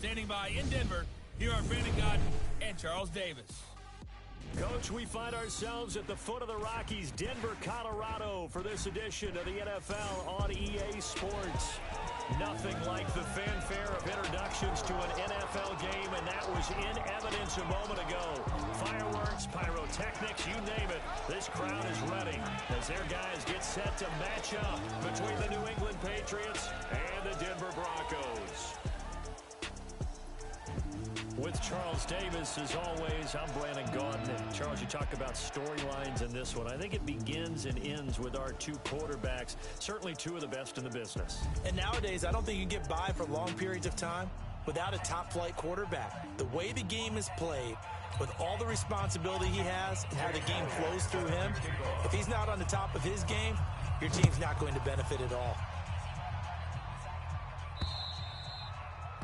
Standing by in Denver, here are Brandon Gott and Charles Davis. Coach, we find ourselves at the foot of the Rockies, Denver, Colorado, for this edition of the NFL on EA Sports. Nothing like the fanfare of introductions to an NFL game, and that was in evidence a moment ago. Fireworks, pyrotechnics, you name it. This crowd is ready as their guys get set to match up between the New England Patriots and the Denver Broncos. With Charles Davis, as always, I'm Brandon Gaudin. Charles, you talk about storylines in this one. I think it begins and ends with our two quarterbacks, certainly two of the best in the business. And nowadays, I don't think you can get by for long periods of time without a top-flight quarterback. The way the game is played, with all the responsibility he has and how the game flows through him, if he's not on the top of his game, your team's not going to benefit at all.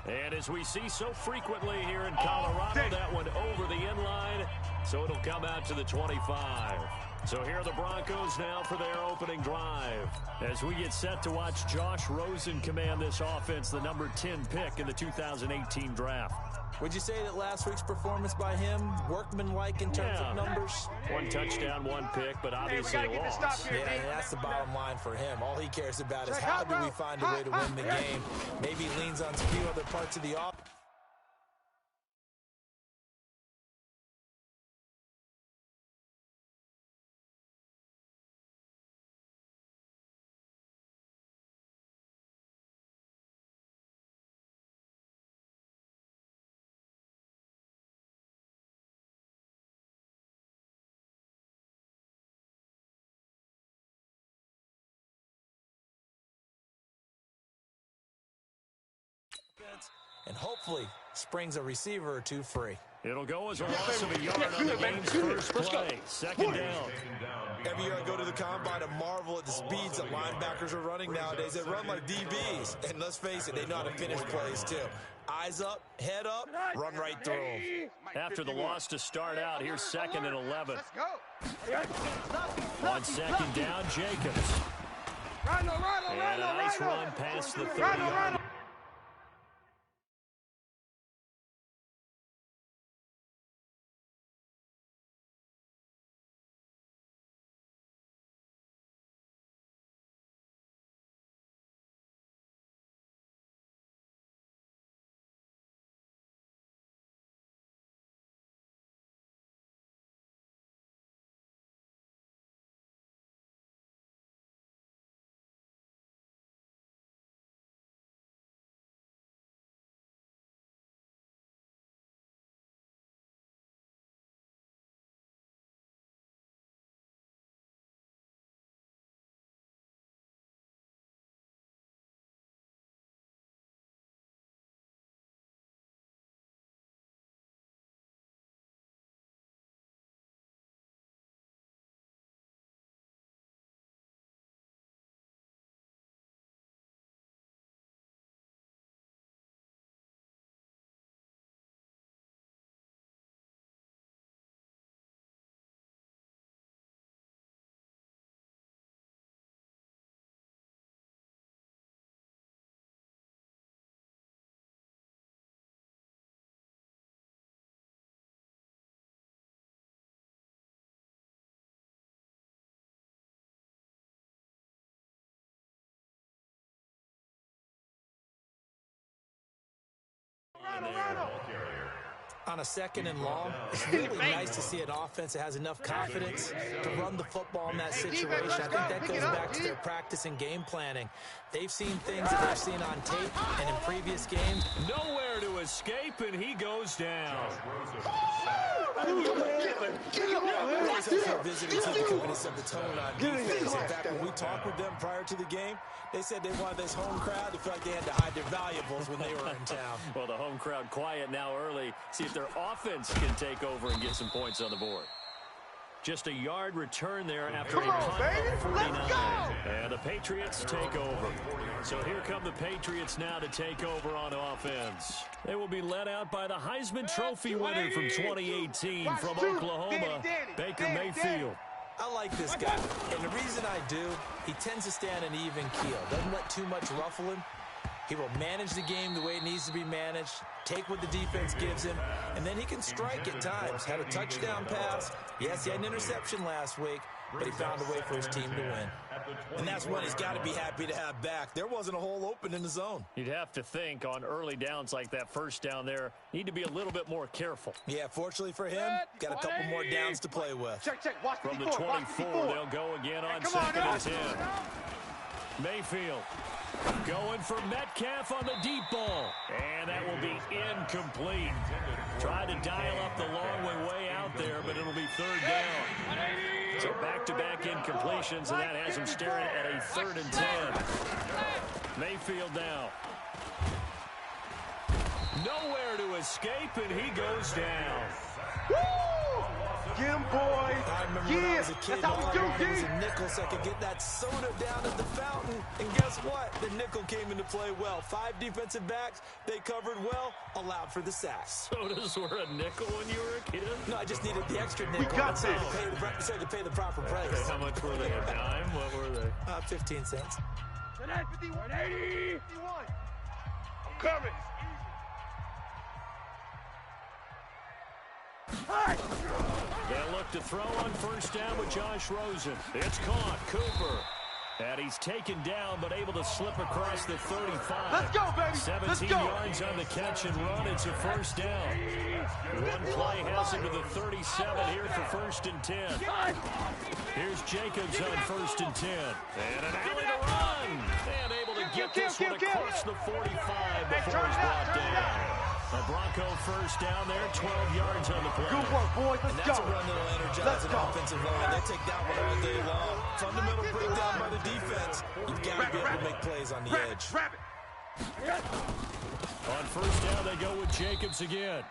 And as we see so frequently here in Colorado, that one over the end line, so it'll come out to the 25. So here are the Broncos now for their opening drive. As we get set to watch Josh Rosen command this offense, the number 10 pick in the 2018 draft. Would you say that last week's performance by him, workmanlike in terms of numbers? One touchdown, one pick, but obviously a loss. Yeah, that's the bottom line for him. All he cares about is how do we find a way to win the game. Maybe he leans on a few other parts of the offense. And hopefully springs a receiver or two free. It'll go as a loss of a yard on the game's first play. Second down. Every year I go to the combine and marvel at the speeds that linebackers are running nowadays. They run like DBs. And let's face it, they know how to finish plays too. Eyes up, head up, run right through them. After the loss to start out, here's 2nd and 11. On second down, Jacobs. And a nice run past the 30-yard. On a 2nd and long, it's really nice to see an offense that has enough confidence to run the football in that situation. I think that goes back to their practice and game planning. They've seen things that they've seen on tape and in previous games. Nowhere to escape, and he goes down. Visiting to the confidence of the tone on defense. In fact, when we talked with them prior to the game, they said they wanted this home crowd to feel like they had to hide their valuables when they were in town. Well, the home crowd quiet now early. See if their offense can take over and get some points on the board. Just a yard return there after a punt of 49. And the Patriots take over. So here come the Patriots now to take over on offense. They will be led out by the Heisman Trophy winner from 2018 from Oklahoma, Baker Mayfield. I like this guy, and the reason I do, he tends to stay on an even keel. Doesn't let too much ruffle him. He will manage the game the way it needs to be managed, take what the defense gives him, and then he can strike at times. Had a touchdown pass. Yes, he had an interception last week, but he found a way for his team to win. And that's one he's got to be happy to have back. There wasn't a hole open in the zone. You'd have to think on early downs like that first down there, need to be a little bit more careful. Yeah, fortunately for him, got a couple more downs to play with. Check. Watch From the 54, 24, they'll go again on 2nd and 10. Mayfield going for Metcalf on the deep ball. And that will be incomplete. Tried to dial up the long way out there, but it'll be 3rd down. So back-to-back incompletions, and that has him staring at a 3rd and 10. Mayfield now. Nowhere to escape, and he goes down. Woo! Get him, boy. I remember when I was a kid, all I wanted was a nickel so I could get that soda down at the fountain. And guess what? The nickel came into play well. 5 defensive backs, they covered well, allowed for the sacks. Sodas were a nickel when you were a kid? No, I just needed the extra nickel. We got this. So to pay the proper price. Okay, how much were they? A dime? What were they? 15 cents. 51, 80, 51. I'm coming. They'll look to throw on 1st down with Josh Rosen. It's caught. Cooper. And he's taken down, but able to slip across the 35. Let's go, baby. 17 yards on the catch and run. It's a 1st down. One play has him to the 37 here for 1st and 10. Here's Jacobs on 1st and 10. And an alley to run. And able to get this one across the 45 before he's brought down. A Bronco 1st down there, 12 yards on the play. Good work, boys. Let's That's go. a run that'll energize an offensive line. They take that one all day long. Fundamental breakdown by the defense. You've got to be able to make plays on the edge. On 1st down, they go with Jacobs again.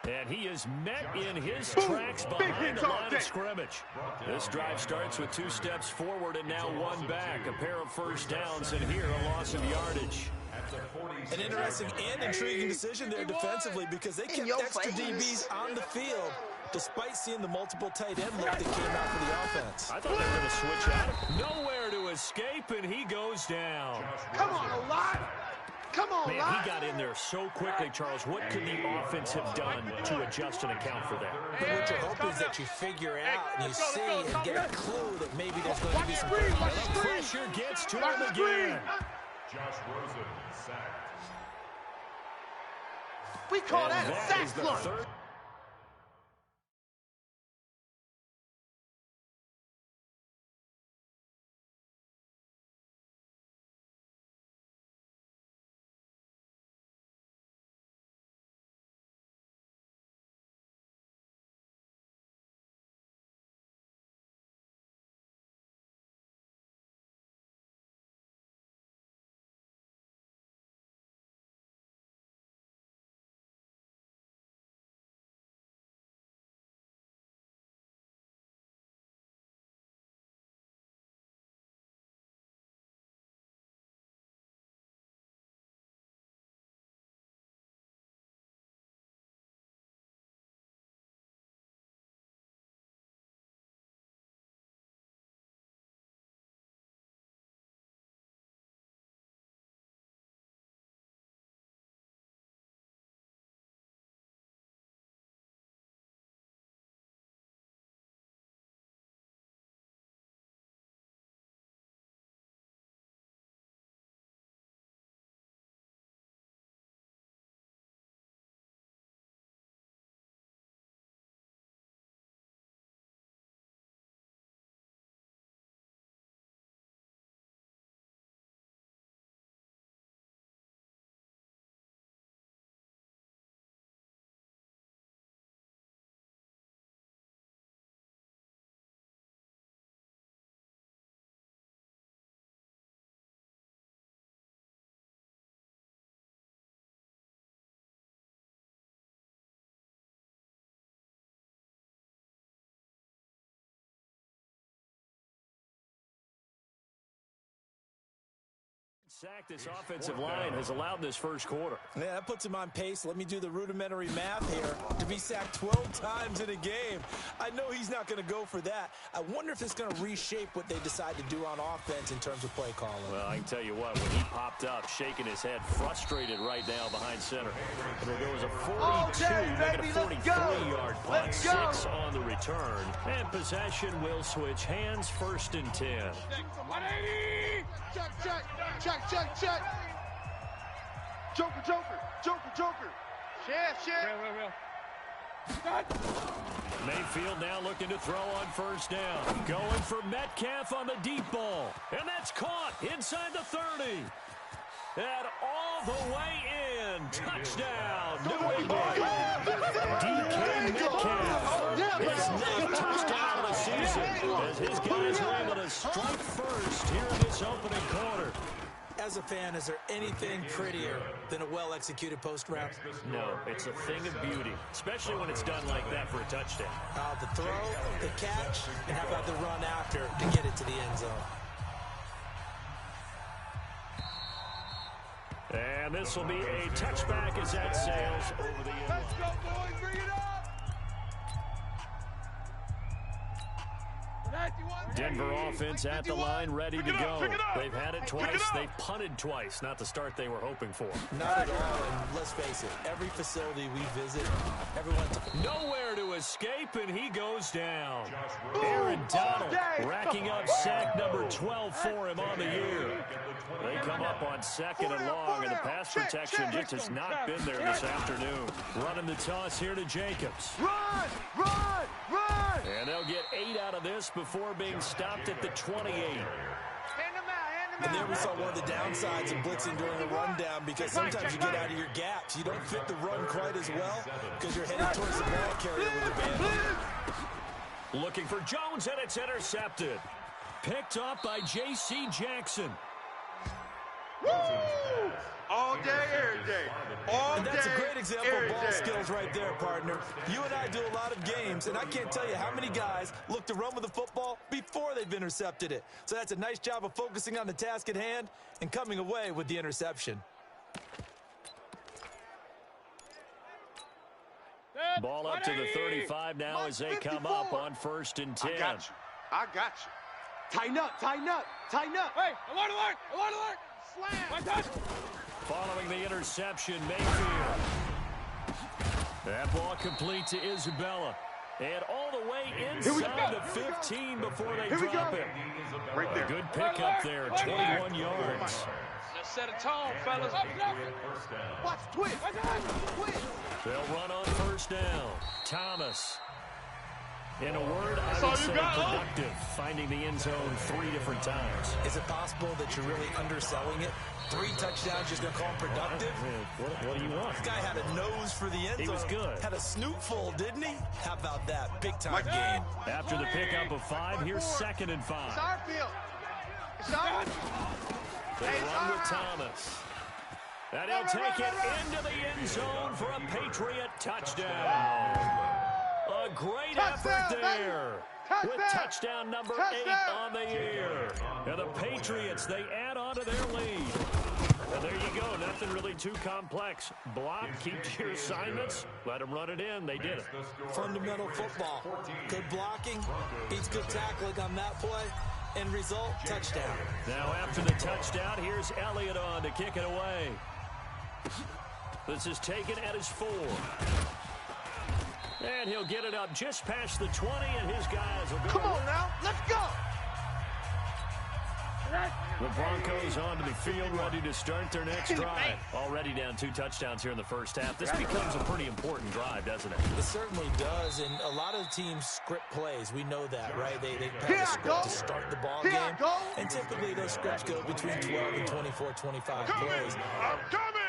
And he is met in his tracks behind the line of scrimmage. This drive starts with 2 steps forward and now 1 back. A pair of 1st downs, and here a loss of yardage. An interesting and intriguing decision there defensively because they kept extra DBs on the field despite seeing the multiple tight end look that came out for the offense. I thought they were going to switch out. Nowhere to escape, and he goes down. Come on, a lot. Come on, Man, he got in there so quickly, Charles. What could the offense have done to adjust and account for that? But what you hope is that you figure out and you see and get a clue that maybe there's going to be some pressure gets to him again. Josh Rosen sacked. We call that a sack. sack this offensive line has allowed this first quarter. Yeah, that puts him on pace. Let me do the rudimentary math here. To be sacked 12 times in a game. I know he's not going to go for that. I wonder if it's going to reshape what they decide to do on offense in terms of play calling. Well, I can tell you what, when he popped up, shaking his head, frustrated right now behind center. And there goes a 42, making a 43-yard punt, 6 on the return. And possession will switch hands, 1st and 10. 180! Check. Joker. Chef. Mayfield now looking to throw on 1st down. Going for Metcalf on the deep ball. And that's caught inside the 30. And all the way in. Touchdown, New England. DK Metcalf. His 9th touchdown of the season as his guys were able to strike first here in this opening quarter. As a fan, is there anything prettier than a well-executed post route? No, it's a thing of beauty, especially when it's done like that for a touchdown. The throw, the catch, and how about the run after to get it to the end zone? And this will be a touchback as that sails over the end line. Let's go, boys. Bring it up. Denver offense at the line, ready to go. They've had it twice. They've punted twice. Not the start they were hoping for. Not at all, and let's face it, every facility we visit, everyone's nowhere to escape, and he goes down. Aaron Donald racking up sack number 12 for him on the year. They come up on 2nd and long, and the pass protection just has not been there this afternoon. Running the toss here to Jacobs. Run! And they'll get 8 out of this before being stopped at the 28. Hand him out. And there we saw one of the downsides of blitzing during a rundown, because sometimes you get out of your gaps. You don't fit the run quite as well because you're headed towards the ball carrier with a band. Looking for Jones, and it's intercepted. Picked up by J.C. Jackson. Woo! All day, every day. And that's a great example of ball skills right there, partner. You and I do a lot of games, and I can't tell you how many guys look to run with the football before they've intercepted it. So that's a nice job of focusing on the task at hand and coming away with the interception. Ball up to the 35 now as they come up on 1st and 10. I got you. Tighten up. Hey, alert. Slam. Following the interception, Mayfield. That ball complete to Isabella. And all the way inside the 15 before they drop it. Right there. A good pickup there, 21 yards. Let's set a tone, fellas. Watch, twist. They'll run on 1st down. Thomas. In a word, I would say productive, finding the end zone 3 different times. Is it possible that you're really underselling it? 3 touchdowns, just going to call him productive? What do you want? This guy had a nose for the end zone. He was good. Had a snootful, didn't he? How about that? Big-time game. After the pickup of 5, here's 2nd and 5. It's our field. It's ours. They run with Thomas. And he'll take it into the end zone for a Patriot touchdown. A great effort there with touchdown number 8 on the year. And the Patriots, they add on to their lead. And there you go. Nothing really too complex. Block, keep to your assignments, let them run it in. They did it. Fundamental football. Good blocking beats good tackling on that play. End result, touchdown. Now after the touchdown, here's Elliott on to kick it away. This is taken at his 4. And he'll get it up just past the 20, and his guys will go. Come on now, let's go. The Broncos onto the field, ready to start their next drive. Already down 2 touchdowns here in the first half. This becomes a pretty important drive, doesn't it? It certainly does, and a lot of teams script plays. We know that, right? They have a script to start the ball game, and typically those scripts go between 12 and 24, 25 plays.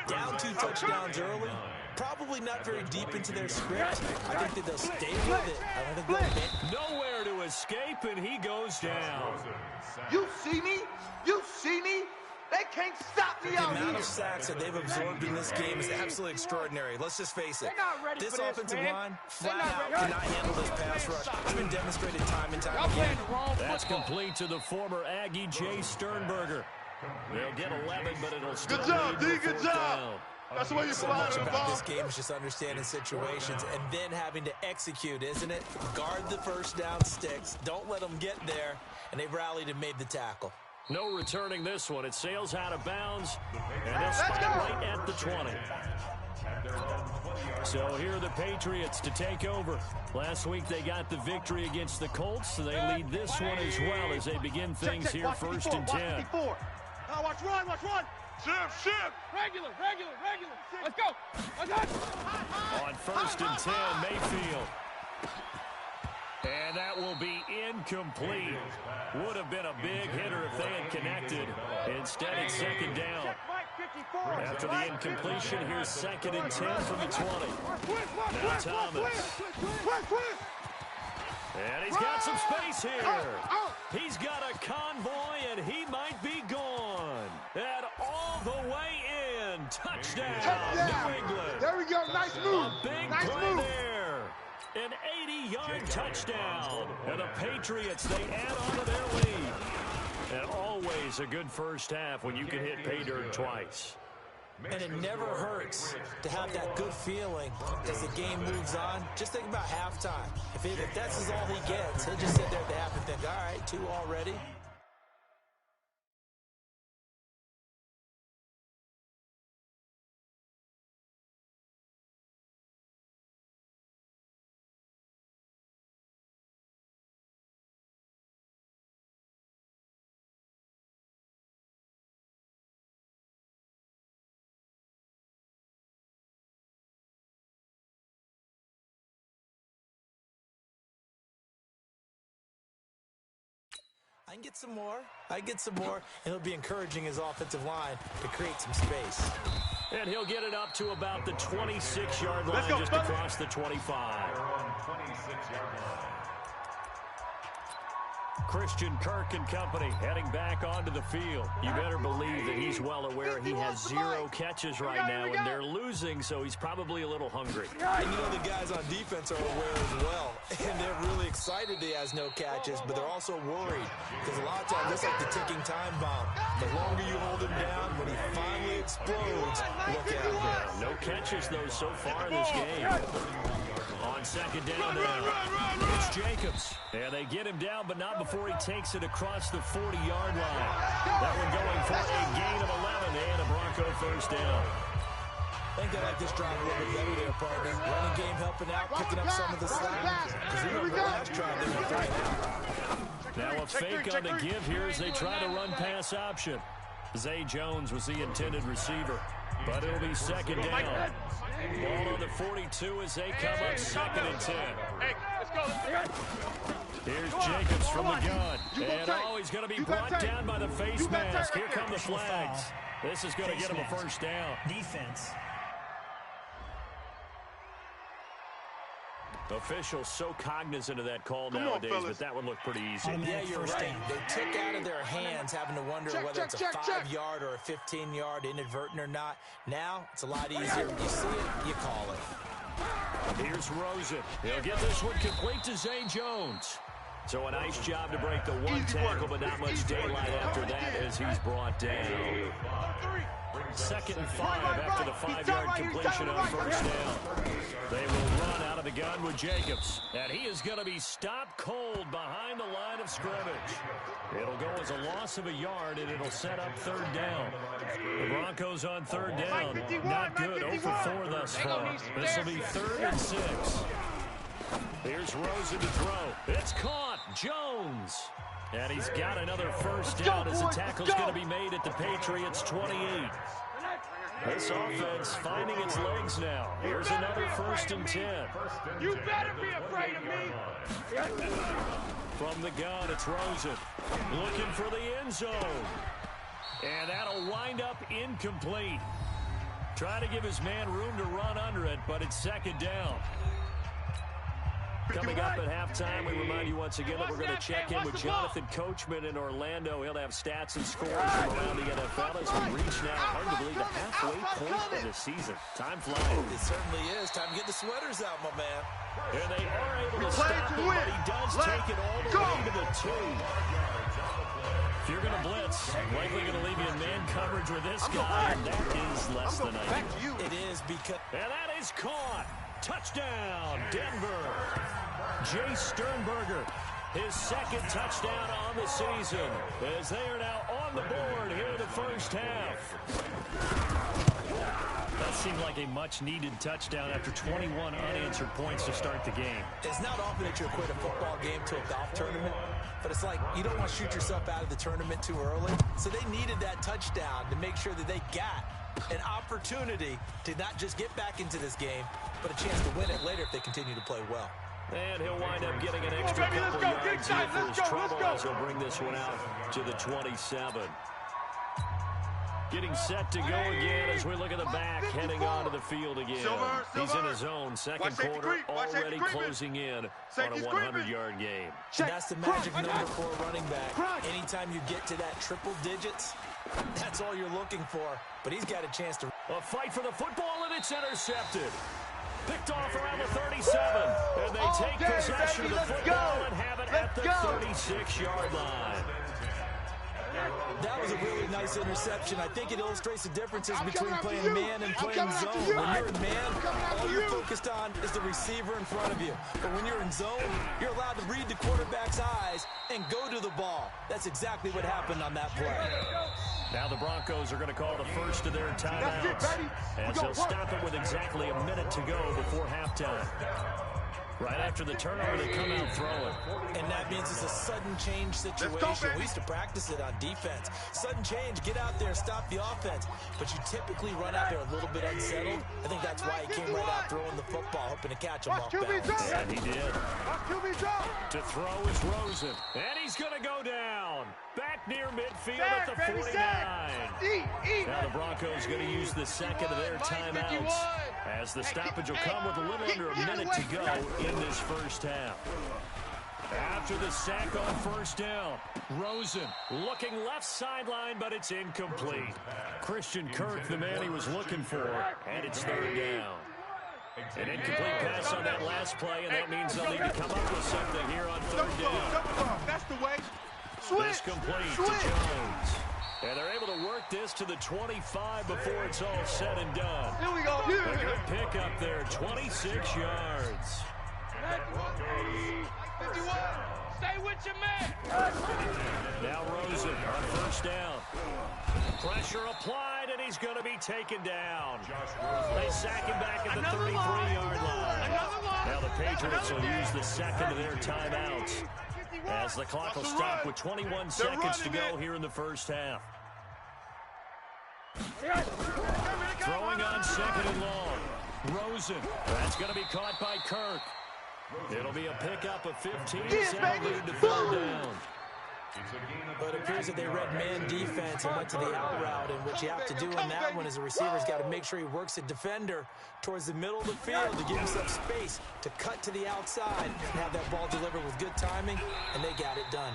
Down 2 touchdowns early, probably not very deep into their script. I think that they'll stay with it. I don't think they'll nowhere to escape, and he goes down. You see me? You see me? They can't stop me out here. The amount of sacks that they've absorbed in this game is absolutely extraordinary. Let's just face it. This offensive line flat out cannot handle this pass rush. It's been demonstrated time and time again. That's complete to the former Aggie Jay Sternberger. They'll get 11, but it'll still Good job, lead D. to Good fourth job. down. That's the way you So fly much the about ball. this game is just understanding situations and then having to execute, isn't it? Guard the first down sticks. Don't let them get there. And they've rallied and made the tackle. No returning this one. It sails out of bounds, and they'll spot it right at the 20. So here are the Patriots to take over. Last week they got the victory against the Colts, so they lead this one as well as they begin things here first and 10. Now watch run. Shift. Regular. Let's go. On first and 10, Mayfield. And that will be incomplete. Would have been a big hitter if they had connected. Instead, it's second down. After the incompletion, here's second and 10 from the 20. Now Thomas. And he's got some space here. He's got a convoy, and he might be gone. And all the way in. Touchdown, New England. There we go. Nice move. A big Nice play move. there. An 80-yard touchdown. And the Patriots, they add on to their lead. And always a good first half when you can hit pay dirt twice. And it never hurts to have that good feeling as the game moves on. Just think about halftime. If that's all he gets, he'll just sit there at the half and think, all right, 2 already. I can get some more. And it'll be encouraging his offensive line to create some space. And he'll get it up to about the 26-yard line, just across the 25. Christian Kirk and company heading back onto the field. You better believe that he's well aware he has 0 catches right now, and they're losing, so he's probably a little hungry. And you know the guys on defense are aware as well. And they're really excited he has no catches, but they're also worried. Because a lot of times, it's like the ticking time bomb. The longer you hold him down, when he finally explodes, look out. Yeah, no catches, though, so far in this game. On second down now, it's Jacobs. And they get him down, but not before he takes it across the 40-yard line. That one going for a gain of 11 and a Bronco first down. I think they like this drive a little bit better there, partner. Running game helping out, picking up some of the slack. Because remember, the last drive they were 3 and out. Now a fake on the give here as they try to run pass option. Zay Jones was the intended receiver, but it'll be second down. Ball on the 42 as they come up second and 10. Hey, let's go. Here's Jacobs from the gun. And he's going to be brought down by the face mask. Here come the flags. This is going to get him a first down. Defense. Officials so cognizant of that call nowadays, but that would look pretty easy. Yeah, you're right. They took out of their hands having to wonder whether it's a 5-yard or a 15-yard inadvertent or not. Now, it's a lot easier. When you see it, you call it. Here's Rosen. He'll get this one complete to Zay Jones. So a nice job to break the one tackle, but not much daylight after that as he's brought down. 2nd and 5 after the 5-yard completion on first down. They will run out of the gun with Jacobs. And he is going to be stopped cold behind the line of scrimmage. It'll go as a loss of a yard, and it'll set up 3rd down. The Broncos on 3rd down. Not good. 0 for 4 thus far. This will be 3rd and 6. Here's Rosen to throw. It's caught. Jones. And he's got another first down as the tackle's going to be made at the Patriots' 28. This offense finding its legs now. Here's another 1st and 10. You better be afraid of me. From the gun, it's Rosen. Looking for the end zone. And that'll wind up incomplete. Try to give his man room to run under it, but it's 2nd down. Coming up at halftime, we remind you once again that we're going to check in with Jonathan Coachman in Orlando. He'll have stats and scores from around the NFL as we reach now, hard to believe, the halfway point of the season. Time flying. It certainly is. Time to get the sweaters out, my man. And they are able to stop him, but he does take it all the way to the 2. If you're going to blitz, likely going to leave you in man coverage with this guy, and that is less than ideal. It is because... And that is caught. Touchdown, Denver. Jay Sternberger, his second touchdown on the season, as they are now on the board here in the first half. That seemed like a much-needed touchdown after 21 unanswered points to start the game. It's not often that you equate a football game to a golf tournament, but it's like you don't want to shoot yourself out of the tournament too early. So they needed that touchdown to make sure that they got an opportunity to not just get back into this game, but a chance to win it later if they continue to play well. And he'll wind up getting an extra couple yards here for his trouble as he'll bring this one out to the 27. Getting set to go again as we look at the back, heading onto the field again. He's in his own second quarter, already closing in on a 100-yard game. And that's the magic number for a running back. Anytime you get to that triple digits, that's all you're looking for. But he's got a chance to... A fight for the football, and it's intercepted. Picked off around the 37, and they take possession of the football and have it at the 36-yard line. That was a really nice interception. I think it illustrates the differences between playing man and playing zone. When you're in man, all you're focused on is the receiver in front of you. But when you're in zone, you're allowed to read the quarterback's eyes and go to the ball. That's exactly what happened on that play. Now the Broncos are going to call the first of their timeouts, as they'll stop it with exactly a minute to go before halftime. Right after the turnover, they come out throwing. And that means it's a sudden change situation. We used to practice it on defense. Sudden change, get out there, stop the offense. But you typically run out there a little bit unsettled. I think that's why he came right out throwing the football, hoping to catch him off balance. And he did. To throw is Rosen. And he's going to go down. Back near midfield at the 49. Now the Broncos going to use the second of their timeouts, as the stoppage will come with a little under a minute to go in this first half. After the sack on first down, Rosen looking left sideline, but it's incomplete. Christian Kirk, the man he was looking for, and it's third down. An incomplete pass on that last play, and that means they'll need to come up with something here on third down. That's the way. This complete to Jones. And they're able to work this to the 25 before it's all said and done. Here we go. A good pick up there, 26 yards. 51. Stay with your man. Now Rosen on first down. Pressure applied, and he's going to be taken down. They sack him back at the 33-yard line. Now the Patriots will use the second of their timeouts, as the clock will stop with 21 seconds to go here in the first half. Throwing on second and long. Rosen. That's going to be caught by Kirk. It'll be a pickup of 15. Lead to third down. But it appears that they read man defense and went to the out route, and what you have to do in that one is the receiver's got to make sure he works a defender towards the middle of the field to give himself space to cut to the outside and have that ball delivered with good timing, and they got it done.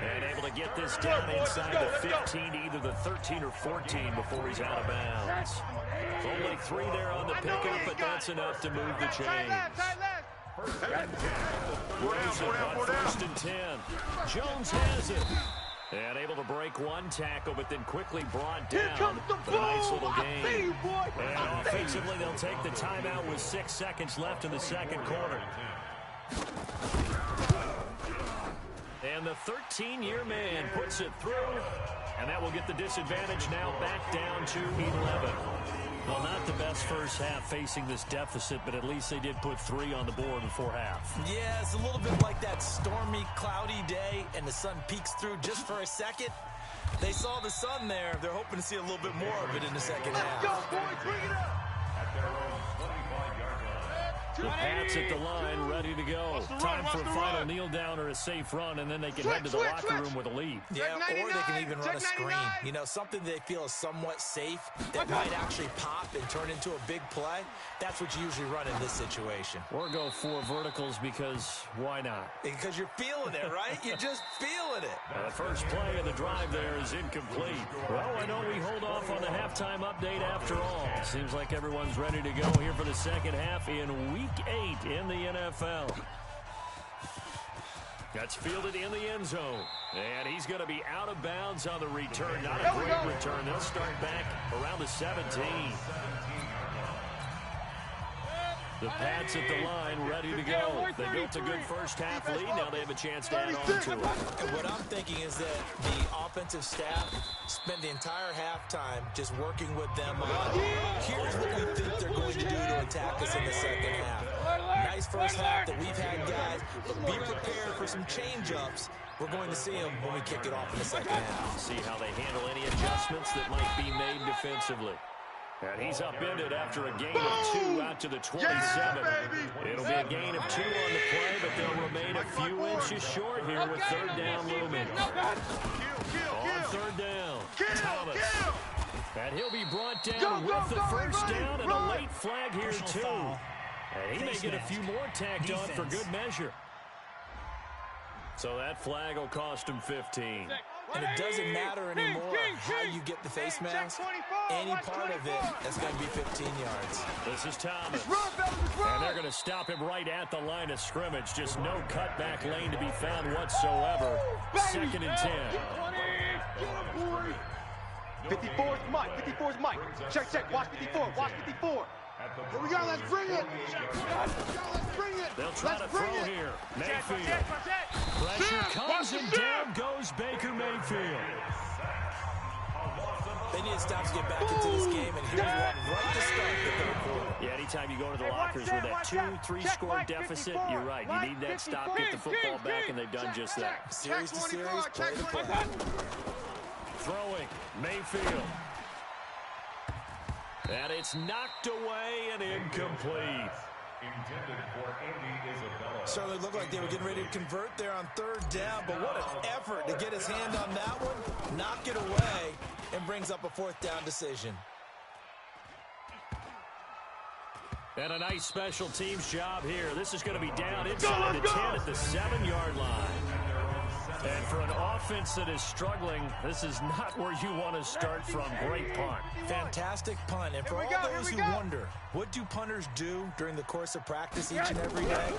And able to get this down inside the 15, either the 13 or 14 before he's out of bounds. Only 3 there on the pickup, but that's enough to move the chains. Rosen on first and 10. Jones has it. And able to break one tackle, but then quickly brought down for a nice little gain. And offensively, they'll take the timeout with 6 seconds left in the second quarter. And the 13-year man puts it through. And that will get the disadvantage now back down to 11. Well, not the best first half facing this deficit, but at least they did put 3 on the board before half. Yeah, it's a little bit like that stormy, cloudy day, and the sun peeks through just for a second. They saw the sun there. They're hoping to see a little bit more of it in the second half. Let's go, boys. Bring it up. The Pats at the line, ready to go. Time for a final kneel down or a safe run, and then they can head to the locker room with a lead. Yeah, or they can even run a screen. You know, something they feel is somewhat safe that might actually pop and turn into a big play. That's what you usually run in this situation. Or go 4 verticals, because why not? Because you're feeling it, right? You're just feeling it. The first play of the drive there is incomplete. Well, I know we hold off on the halftime update after all. Seems like everyone's ready to go here for the second half in Week 8 in the NFL. That's fielded in the end zone. And he's going to be out of bounds on the return. Not a great return. They'll start back around the 17. The Pats at the line, ready to go. They built a good first-half lead. Now they have a chance to add on to it. And what I'm thinking is that the offensive staff spent the entire halftime just working with them on, here's what we think they're going to do to attack us in the second half. Nice first half that we've had, guys, but be prepared for some change-ups. We're going to see them when we kick it off in the second half. See how they handle any adjustments that might be made defensively. And he's upended after a gain of 2 out to the 27. It'll be a gain of 2 on the play, but they'll remain a few inches short here with third down looming. On third down, Thomas. And he'll be brought down with the first down and a late flag here, too. And he may get a few more tacked on for good measure. So that flag will cost him 15. And it doesn't matter anymore how you get the face mask. Any part of it, that's going to be 15 yards. This is Thomas. And they're going to stop him right at the line of scrimmage. Just no cutback lane to be found whatsoever. Second and 10. 54's Mike. 54's Mike. Check. Watch 54. Watch 54. Here we go. Let's bring it. Let's bring it. They'll try to throw here. Mayfield. Pressure comes and down goes Baker Mayfield. They need to stop to get back into this game, and here's one right to start the third quarter. Yeah, anytime you go to the lockers with that 2-3 score deficit, you're right. You need that stop, get the football back, and they've done just that. Series to series, play to play. Throwing, Mayfield. And it's knocked away and incomplete. Intended for Andy Isabella. Certainly looked like they were getting ready to convert there on third down, but what an effort to get his hand on that one, knock it away, and brings up a fourth down decision. And a nice special teams job here. This is going to be down inside the 10 at the 7-yard line. And for an offense that is struggling, this is not where you want to start from. Great punt. Fantastic punt. And for all those who wonder, what do punters do during the course of practice each and every day?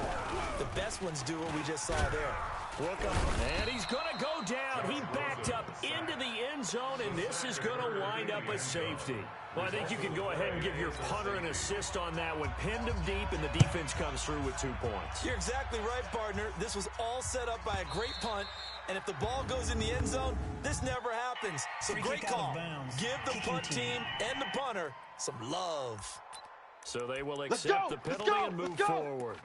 The best ones do what we just saw there. Look up, and he's going to go down. He backed up into the end zone, and this is going to wind up a safety. Well, I think you can go ahead and give your punter an assist on that one. Pinned him deep, and the defense comes through with 2 points. You're exactly right, partner. This was all set up by a great punt, and if the ball goes in the end zone, this never happens. So great call. Give the punt team and the punter some love. So they will accept the penalty and move forward.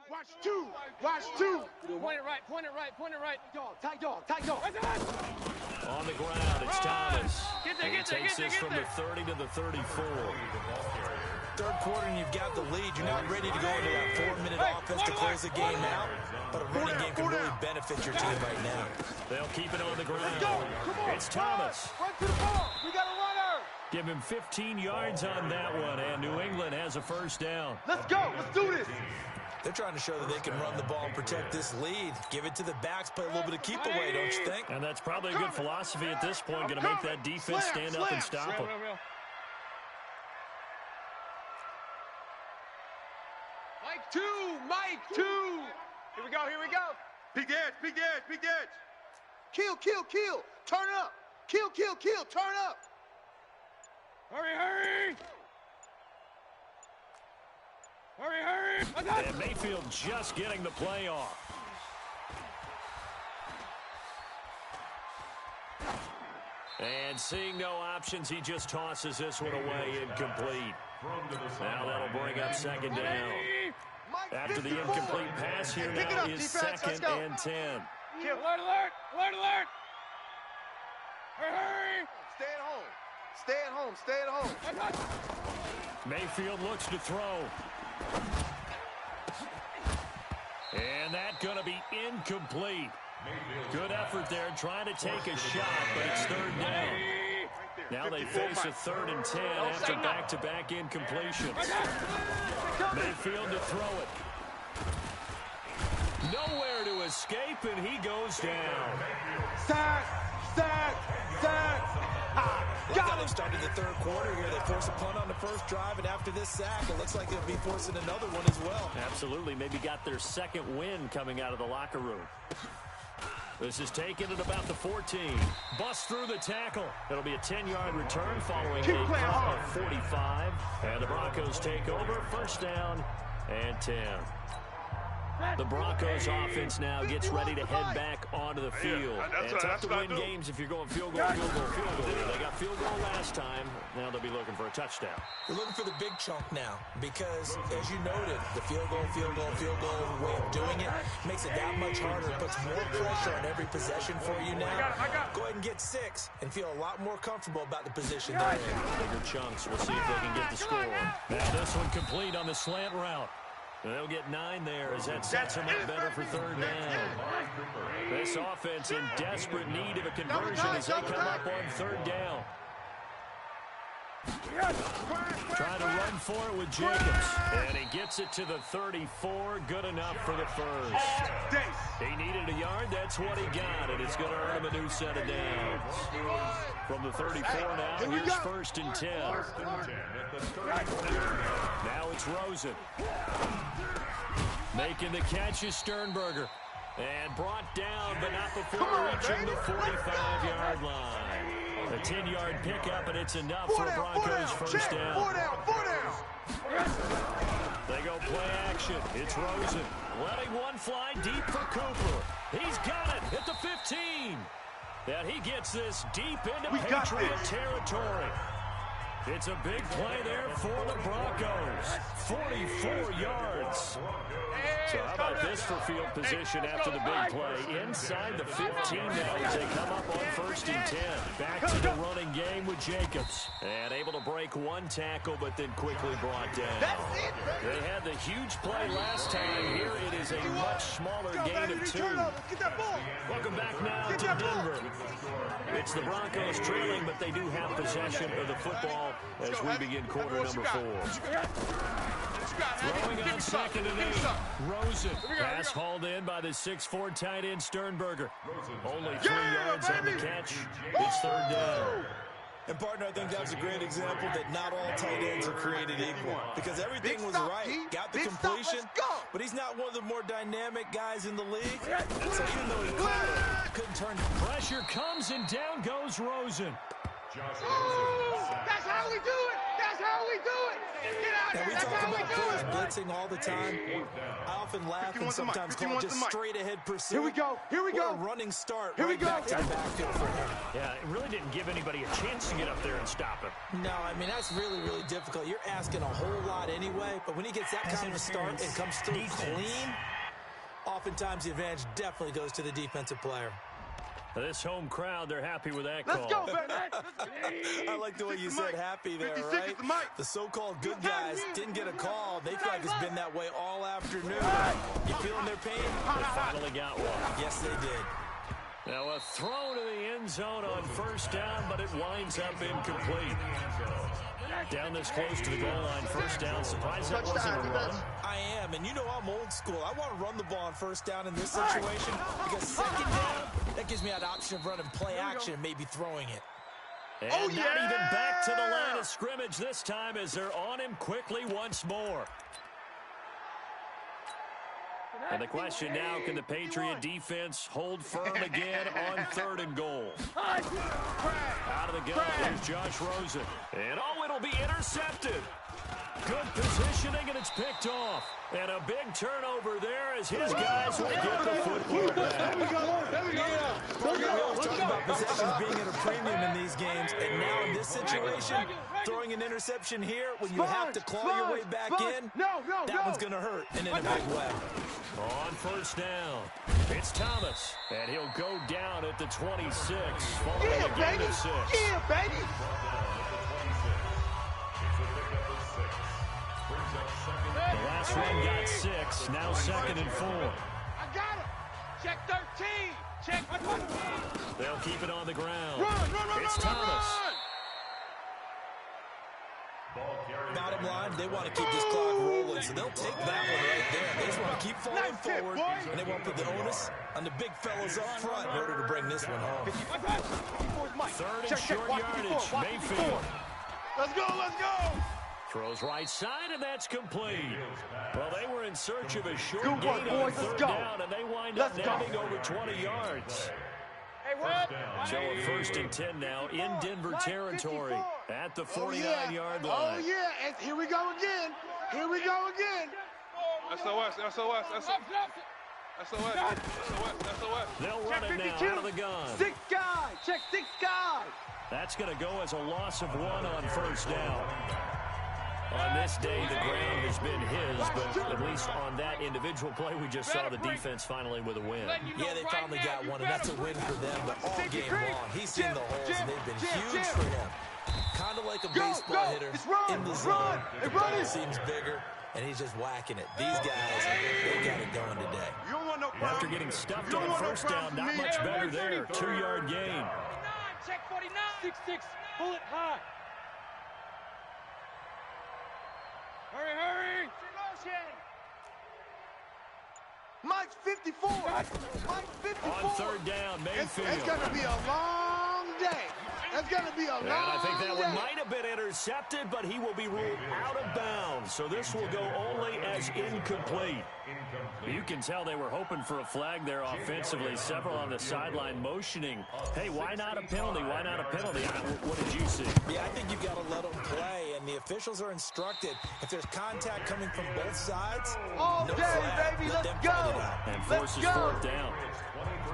Watch two. Watch two. Point it right, point it right, point it right. Tight dog, tight dog. On the ground, it's Thomas. Get there, He get there, takes get this there, from get the 30 to the 34. Third quarter and you've got the lead. You're not ready to go into that 4-minute offense to close the game out, but a running game can really benefit your team right now. They'll keep it on the ground. Let's go. Come on. It's Thomas. Run to the ball. We got a runner. Give him 15 yards on that one, and New England has a first down. Let's go. Let's do this. They're trying to show that they can run the ball and protect this lead. Give it to the backs, play a little bit of keep away, don't you think? And that's probably a good philosophy at this point, going to make that defense stand up and stop them. Mike two. Mike two. Here we go. Here we go. Big edge. Big edge. Big edge. Kill. Kill. Kill. Turn up. Kill. Kill. Kill. Turn up. Hurry, hurry. Hurry, hurry. And Mayfield just getting the play off. And seeing no options, he just tosses this one away incomplete. Now that'll bring up second down. After the incomplete pass, here now is second and 10. Alert, alert, alert, alert. Hurry, hurry. Stay at home. Stay at home. Stay at home. Mayfield looks to throw. And that's going to be incomplete. Good effort there, trying to take a shot, but it's third down. Now they face a 3rd and 10 after back-to-back incompletions. Mayfield to throw it. Nowhere to escape, and he goes down. Sack. Sack. Sack. Look how they started the third quarter here. They forced a punt on the first drive, and after this sack, it looks like they'll be forcing another one as well. Absolutely. Maybe got their second win coming out of the locker room. This is taken at about the 14. Bust through the tackle. It'll be a 10-yard return following a cut of 45. And the Broncos take over. First down and 10. The Broncos offense now gets ready to head back onto the field. And it's tough to win games if you're going field goal, field goal, field goal. They got field goal last time. Now they'll be looking for a touchdown. They're looking for the big chunk now because, as you noted, the field goal way of doing it makes it that much harder. It puts more pressure on every possession for you now. Go ahead and get 6 and feel a lot more comfortable about the position they're in. Bigger chunks. We'll see if they can get the score. Now this one complete on the slant route. They'll get 9 there as that sets them up better for third down. This offense in desperate need of a conversion as they come up on third down. Trying to run for it with Jacobs. And he gets it to the 34. Good enough for the first. He needed a yard. That's what he got. And it's going to earn him a new set of downs. From the 34 now, here's 1st and 10. Now it's Rosen. Making the catch is Sternberger. And brought down, but not before reaching the 45-yard line. A 10-yard pickup, and it's enough for Broncos first down. 4 down. They go play action. It's Rosen. Letting one fly deep for Cooper. He's got it at the 15. And he gets this deep into Patriot territory. It's a big play there for the Broncos. 44 yards. So how about this for field position after the big play? Inside the 15 now as they come up on 1st and 10. Back to the running game with Jacobs. And able to break one tackle, but then quickly brought down. They had the huge play last time. Here it is a much smaller gain of 2. Welcome back now to Denver. It's the Broncos trailing, but they do have possession of the football as we begin quarter number 4. Throwing on 2nd and 8. Rosen. Pass hauled in by the 6'4" tight end Sternberger. Only 3 yards on the catch. It's third down. And, partner, I think that's a great example that not all tight ends are created equal. Because everything was right. Got the completion, but he's not one of the more dynamic guys in the league. So even though he couldn't turn. Pressure comes, and down goes Rosen. That's how we do it. That's how we do it. Get out Now, we talk about players blitzing all the time. I often laugh and sometimes call it just straight-ahead pursuit. Here we go. Here we go. A running start Here we go. back to the backfield for him. Yeah, it really didn't give anybody a chance to get up there and stop him. No, I mean, that's really, really difficult. You're asking a whole lot anyway, but when he gets that kind of a start and comes through clean, oftentimes the advantage definitely goes to the defensive player. This home crowd, they're happy with that call. Let's go, baby. I like the way you said happy there, right? The so-called good guys didn't get a call. They feel like it's been that way all afternoon. You feeling their pain? They finally got one. Yes, they did. Now a throw to the end zone on first down, but it winds up incomplete. Down this close to the goal line, first down. Surprised that wasn't a run. I am, and you know I'm old school. I want to run the ball on first down in this situation because second down, that gives me that option of running play action, maybe throwing it. And not even back to the line of scrimmage this time as they're on him quickly once more. And the question now, can the Patriot defense hold firm again on 3rd and goal? Out of the gun, there's Josh Rosen. And it'll be intercepted. Good positioning, and it's picked off. And a big turnover there as his guys will get the football back. We always talk about possessions being at a premium in these games, and now in this situation, throwing an interception here when you have to claw your way back in, that one's going to hurt, and in a big way. On first down, it's Thomas, and he'll go down at the 26, following a gain of 6. Yeah, baby. The last run got 6, now 2nd and 4. I got him. Check 13. Check 14. They'll keep it on the ground. Run, it's Thomas. Bottom line, they want to keep this clock rolling, so they'll take that one right there. They just want to keep falling forward, and they want to put the onus on the big fellas up front in order to bring this one home. 3rd and short yardage, Mayfield. Let's go. Throws right side, and that's complete. Well, they were in search of a short Good gain work, on boys. 3rd Let's go. down, and they wind up nabbing over 20 yards. Hey, what? So a 1st and 10 now in Denver territory at the 49-yard line. Oh, yeah. And here we go again. SOS. They'll run it now out of the gun. 6 guys. Check 6 guys. That's going to go as a loss of 1 on first down. On this day, the ground has been his, but at least on that individual play, we just saw the defense finally with a win. Yeah, they finally got one, and that's a win for them, but all game long, he's seen the holes, and they've been huge for him. Kind of like a baseball hitter in the zone. The ball seems bigger, and he's just whacking it. These guys, they got it going today. After getting stuffed on first down, not much better there. 2-yard gain. Check 49. 6-6. Pull it high. Hurry. Mike's 54. Mike's 54. On 3rd down, Mayfield. It's going to be a long day. That's going to be a long day. And I think that one might have been intercepted, but he will be ruled out of bounds. So this will go only as incomplete. You can tell they were hoping for a flag there offensively. Several on the sideline motioning. Hey, why not a penalty? Why not a penalty? What did you see? Yeah, I think you've got to let them play, and the officials are instructed. If there's contact coming from both sides, All no day, flag. baby. Let Let's them go. fight it out. And forces 4th down.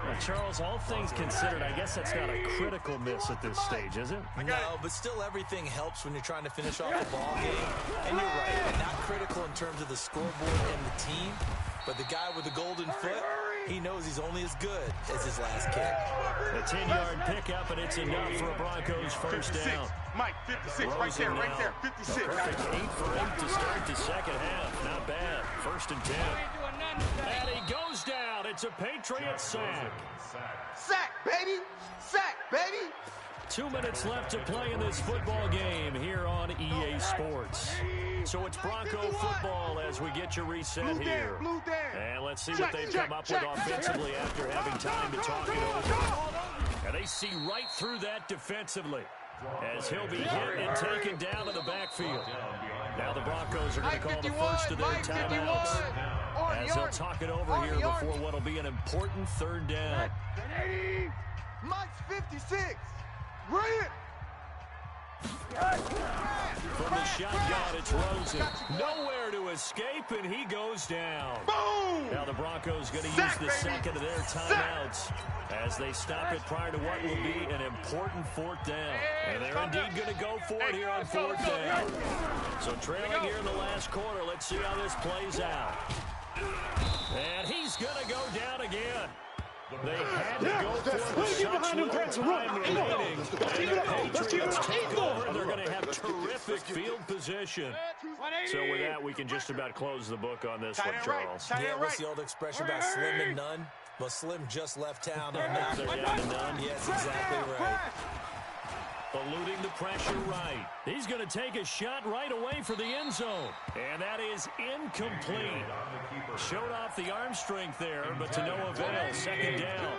Well, Charles, all things considered, I guess that's not a critical miss at this stage, is it? No, but still everything helps when you're trying to finish off the ball game. And you're right, not critical in terms of the scoreboard and the team, but the guy with the golden foot, he knows he's only as good as his last kick. A 10-yard pickup, and it's enough for a Broncos first down. Mike, 56, right there, 56. Perfect 8 for 8 to start the second half. Not bad. 1st and 10. And he goes down. It's a Patriots sack. Sack, baby. 2 minutes left to play in this football game here on EA Sports. So it's Bronco football as we get your reset here. And let's see what they've come up with offensively after having time to talk it over. And they see right through that defensively as he'll be hit and taken down to the backfield. Now the Broncos are going to call the first of their timeouts as they'll talk it over here before what will be an important 3rd down. Mike's 56. Bring it. from the shotgun. It's Rosen. Nowhere to escape, and he goes down. Boom! Now the Broncos going to use the second of their timeouts as they stop it prior to what will be an important fourth down. And they're indeed going to go for it here on fourth down. So trailing here in the last quarter. Let's see how this plays out. And he's going to go down again. They had to go for it with such little time remaining. And the Patriots take over, and they're going to have terrific field position. So with that, we can just about close the book on this one, Charles. Yeah, what's the old expression about slim and none? Well, Slim just left town on that. They're down to none. Yes, exactly right. Eluding the pressure right. He's going to take a shot right away for the end zone. And that is incomplete. Showed off the arm strength there, but to no avail. Second down.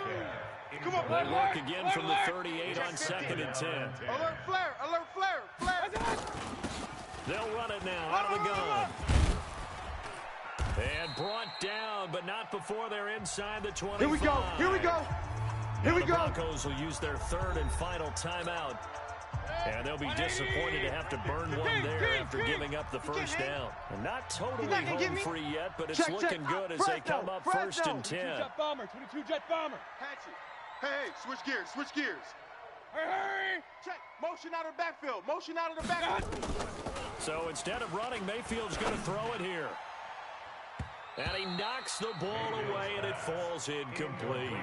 Come on, They work again from the 38 on 2nd and 10. Alert flare, alert flare, flare. They'll run it now out of the gun. And brought down, but not before they're inside the 25. Here we go, here we go. Here we the go. Broncos will use their third and final timeout. And they'll be disappointed to have to burn one there after giving up the first down. And not totally home free yet, but it's looking good as they come up 1st and 10. 22 jet bomber, 22 jet bomber. Catch it. Hey, switch gears, switch gears. Hurry! Check, motion out of the backfield, motion out of the backfield. So instead of running, Mayfield's going to throw it here. And he knocks the ball away, and it falls incomplete.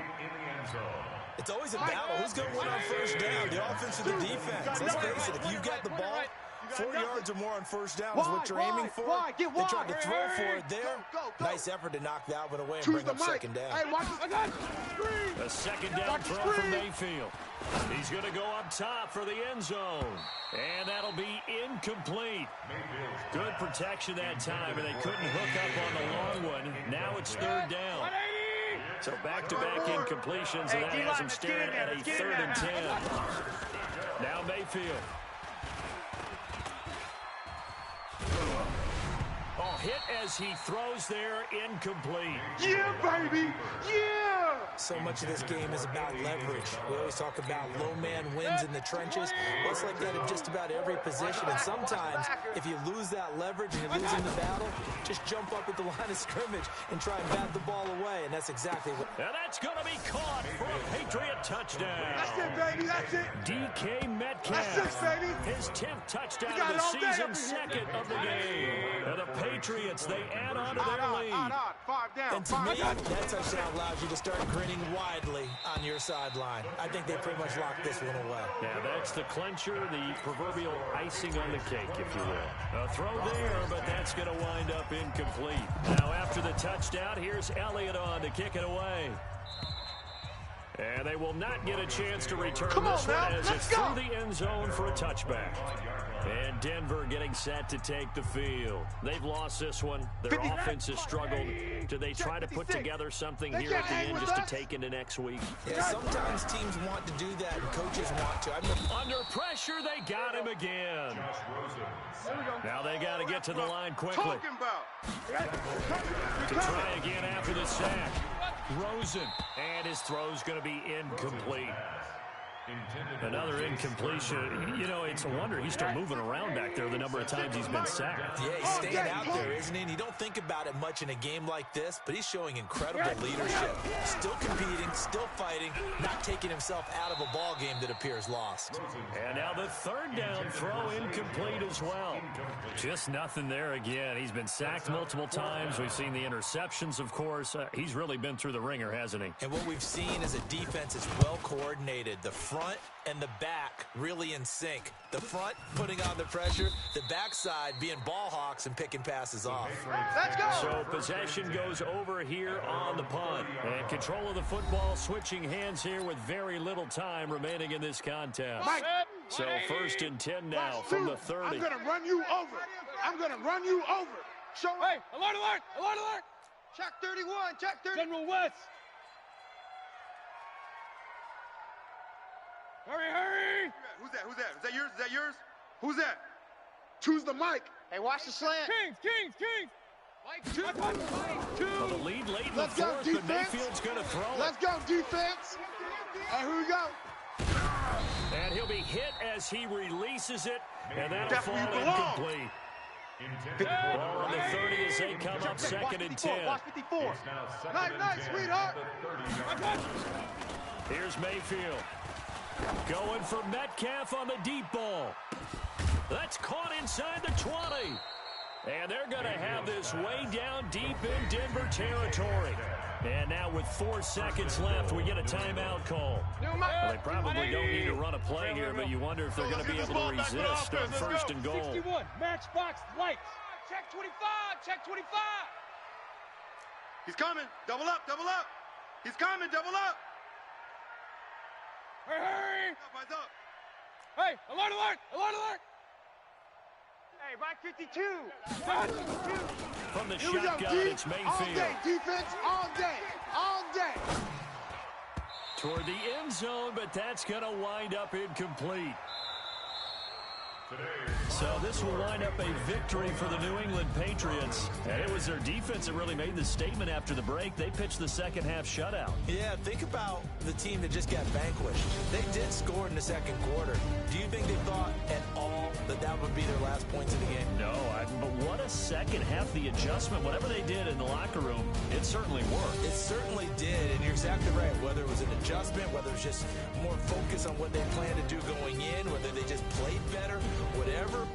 It's always a battle. Who's going to win on first down, the offense or the defense? Let's face it, if you've got the ball, 4 yards or more on first down is what you're aiming for. They tried to throw for it there. Nice effort to knock that one away and bring up second down. Hey, watch this. A second down throw from Mayfield. He's going to go up top for the end zone. And that'll be incomplete. Good protection that time, and they couldn't hook up on the long one. Now it's third down. So back-to-back incompletions, and that has him staring at a 3rd and 10. Now Mayfield. Oh, hit as he throws there, incomplete. Yeah, baby, yeah! So much of this game is about leverage. We always talk about low man wins in the trenches. Well, it's like that in just about every position. And sometimes, if you lose that leverage and you're losing the battle, just jump up at the line of scrimmage and try and bat the ball away. And that's exactly what... And that's going to be caught for a Patriot touchdown. That's it, baby, that's it. DK Metcalf. That's it, baby. His 10th touchdown of the season, 2nd of the game. And the Patriots, they add on to their lead. 5 down. And to me, that touchdown allows you to start grinning widely on your sideline. I think they pretty much locked this one away. Now that's the clincher, the proverbial icing on the cake, if you will. A throw there, but that's going to wind up incomplete. Now after the touchdown, here's Elliott on to kick it away. And they will not get a chance to return this one as it's through the end zone for a touchback. And Denver getting set to take the field. They've lost this one. Their offense has struggled. Do they try to put together something here at the end just to take into next week? Yeah, sometimes teams want to do that, and coaches want to. Under pressure, they got him again. Now they got to get to the line quickly. To try again after the sack. Rosen, and his throw's going to be incomplete. Another incompletion. You know, it's a wonder he's still moving around back there the number of times he's been sacked. Yeah, he's staying out there, isn't he? And you don't think about it much in a game like this, but he's showing incredible leadership. Still competing, still fighting, not taking himself out of a ball game that appears lost. And now the 3rd down throw incomplete as well. Just nothing there again. He's been sacked multiple times. We've seen the interceptions, of course. He's really been through the ringer, hasn't he? And what we've seen is a defense that's well coordinated. The front and the back really in sync. The front putting on the pressure, the backside being ball hawks and picking passes off. Let's go. So possession goes over here on the punt. And control of the football switching hands here with very little time remaining in this contest. Mike. So 1st and 10 now from the 30. I'm going to run you over. I'm going to run you over. Show Hey, alert, alert, alert, alert. Check 31, check 30. General West. Hurry, hurry. Who's that? Who's that? Is that yours? Is that yours? Who's that? Choose the mic. Hey, watch the slant. Kings. Mike 2. Mike 2. Well, the lead late in Let's the go, 4th, but defense. Mayfield's going to throw it. Let's go, defense. Hey, here we go. And he'll be hit as he releases it, and that'll fall incomplete. Ball on the 30 as they come up second and 10. Watch 54. Nice, sweetheart. Here's Mayfield. Going for Metcalf on the deep ball. That's caught inside the 20. And they're going to have this way down deep in Denver territory. And now with 4 seconds left, we get a timeout call. Well, they probably don't need to run a play here, but you wonder if they're going to be able to resist on first and goal. 61, matchbox, lights. Check 25, check 25. He's coming. Double up, double up. He's coming, double up. Hurry! Eyes up. Hey, alert, alert, alert, alert! Hey, right 52. From the shotgun, it's Mayfield. All day, defense, all day, all day. Toward the end zone, but that's going to wind up incomplete. So this will wind up a victory for the New England Patriots. And it was their defense that really made the statement after the break. They pitched the second half shutout. Yeah, think about the team that just got vanquished. They did score in the second quarter. Do you think they thought at all that that would be their last points of the game? No, but what a second half. The adjustment, whatever they did in the locker room, it certainly worked. It certainly did, and you're exactly right. Whether it was an adjustment, whether it was just more focus on what they planned to do going in, whether they just played better, whatever,